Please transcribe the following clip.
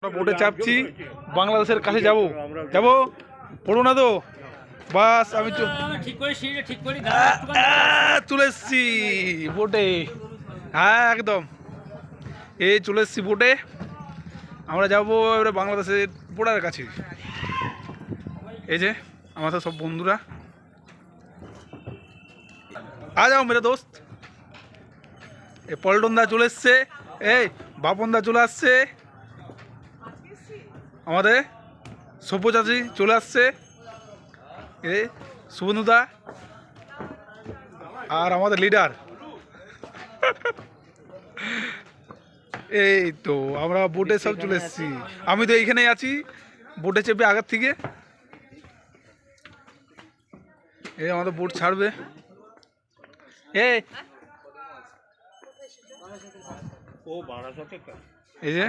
আমরা বোটে চাপছি, বাংলাদেশের কাছে যাব যাব পড়ো না তো বাস। আমি চলে এসছি বোটে। হ্যাঁ একদম, এই চলে এসছি বোটে। আমরা যাবো এবারে বাংলাদেশের বর্ডারের কাছে। এই যে আমাদের সব বন্ধুরা, আ যাও মেরে দোস্ত। এ পল্টন দা চলে এসছে, এই বাপন দা চলে আসছে, আমাদের সব্যচাচী চলে আসছে, এ শুভনুদা আর আমাদের লিডার। এই তো আমরা বোটে সব চলে এসেছি। আমি তো এইখানেই আছি বোটে চেপে আগের থেকে। এই আমাদের বোট ছাড়বে। এই যে